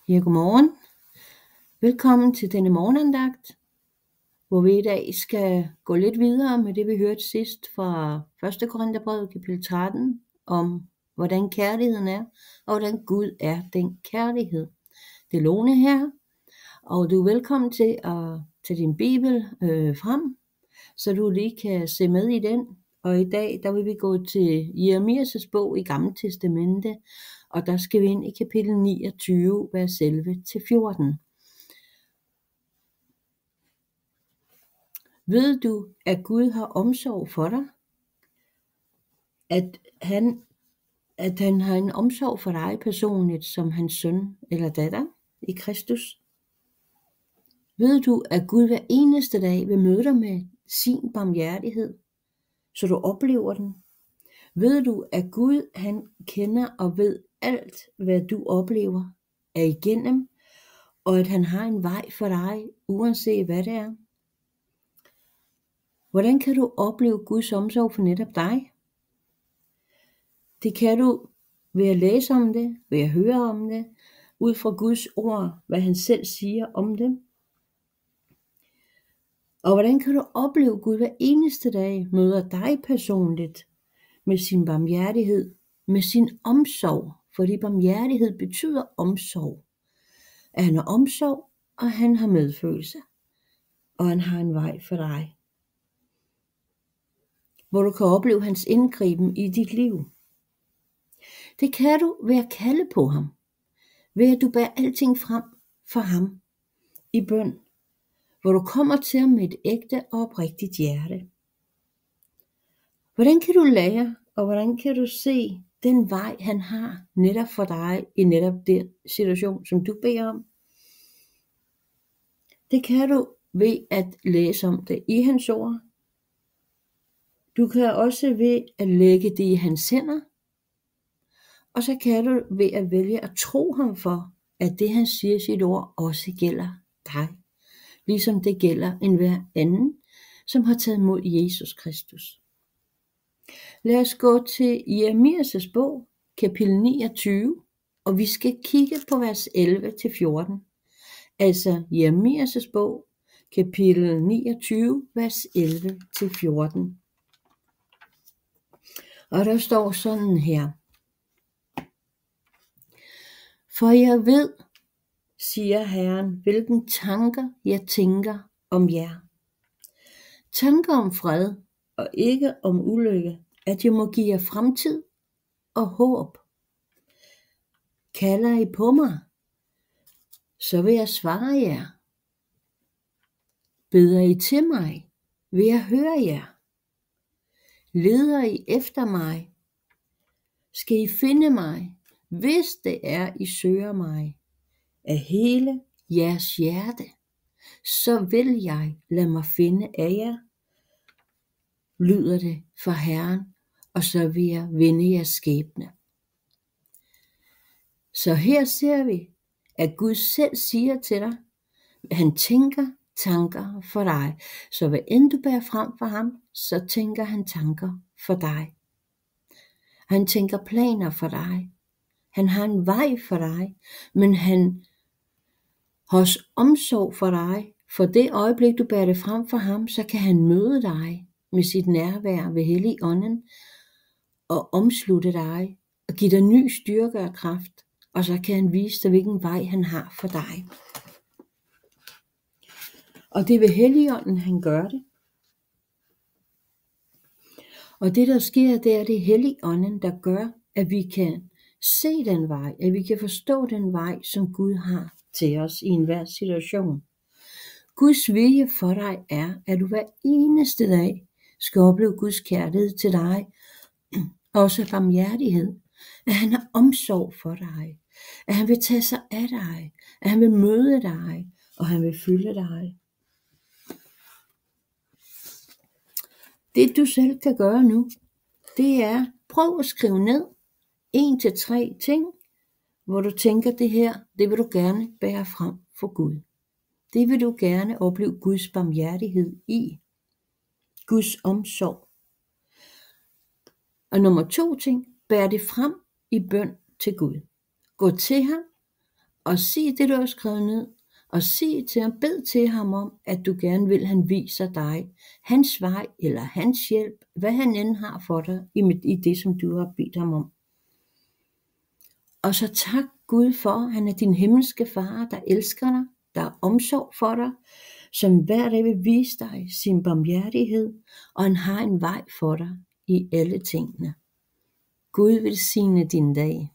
Ja, godmorgen. Velkommen til denne morgenandagt, hvor vi i dag skal gå lidt videre med det, vi hørte sidst fra 1. Korintherbrevet kapitel 13, om hvordan kærligheden er, og hvordan Gud er den kærlighed. Det er Lone her, og du er velkommen til at tage din bibel frem, så du lige kan se med i den. Og i dag, der vil vi gå til Jeremias' bog i Gamle Testamente, og der skal vi ind i kapitel 29, vers 11-14. Ved du, at Gud har omsorg for dig? At han har en omsorg for dig personligt som hans søn eller datter i Kristus? Ved du, at Gud hver eneste dag vil møde dig med sin barmhjertighed, så du oplever den? Ved du, at Gud han kender og ved alt, hvad du oplever er igennem, og at han har en vej for dig, uanset hvad det er? Hvordan kan du opleve Guds omsorg for netop dig? Det kan du ved at læse om det, ved at høre om det, ud fra Guds ord, hvad han selv siger om det. Og hvordan kan du opleve, at Gud hver eneste dag møder dig personligt med sin barmhjertighed, med sin omsorg? Fordi barmhjertighed betyder omsorg. At han har omsorg, og han har medfølelse. Og han har en vej for dig. Hvor du kan opleve hans indgriben i dit liv. Det kan du ved at kalde på ham. Ved at du bærer alting frem for ham i bøn. Hvor du kommer til ham med et ægte og oprigtigt hjerte. Hvordan kan du lære, og hvordan kan du se den vej, han har netop for dig i netop den situation, som du beder om? Det kan du ved at læse om det i hans ord. Du kan også ved at lægge det i hans hænder. Og så kan du ved at vælge at tro ham for, at det han siger i sit ord også gælder dig. Ligesom det gælder enhver anden, som har taget imod Jesus Kristus. Lad os gå til Jeremias' bog, kapitel 29, og vi skal kigge på vers 11-14. Altså Jeremias' bog, kapitel 29, vers 11-14. Og der står sådan her. For jeg ved, siger Herren, hvilken tanker jeg tænker om jer. Tanker om fred og ikke om ulykke, at jeg må give jer fremtid og håb. Kalder I på mig, så vil jeg svare jer. Beder I til mig, vil jeg høre jer. Leder I efter mig, skal I finde mig, hvis det er, I søger mig af hele jeres hjerte, så vil jeg lade mig finde af jer, lyder det fra Herren, og så vil jeg vinde jeres skæbne. Så her ser vi, at Gud selv siger til dig, at han tænker tanker for dig. Så hvad end du bærer frem for ham, så tænker han tanker for dig. Han tænker planer for dig. Han har en vej for dig, men han har også omsorg for dig. For det øjeblik, du bærer det frem for ham, så kan han møde dig med sit nærvær ved Helligånden og omslutte dig og give dig ny styrke og kraft. Og så kan han vise dig, hvilken vej han har for dig. Og det er ved Helligånden, han gør det. Og det, der sker, det er Helligånden, der gør, at vi kan se den vej, at vi kan forstå den vej, som Gud har til os i enhver situation. Guds vilje for dig er, at du hver eneste dag skal opleve Guds kærlighed til dig, også barmhjertighed, at han har omsorg for dig, at han vil tage sig af dig, at han vil møde dig, og han vil fylde dig. Det du selv kan gøre nu, det er, prøv at skrive ned 1-3 ting, hvor du tænker det her, det vil du gerne bære frem for Gud. Det vil du gerne opleve Guds barmhjertighed i. Guds omsorg. Og nummer 2 ting, bær det frem i bøn til Gud. Gå til ham Og sig det, du har skrevet ned. Og sig til ham, bed til ham om, at du gerne vil, han viser dig hans vej eller hans hjælp, hvad han end har for dig i det, som du har bedt ham om. Og så tak Gud for, han er din himmelske far, der elsker dig, der er omsorg for dig, som hver dag vil vise dig sin barmhjertighed, og han har en vej for dig i alle tingene. Gud velsigne din dag.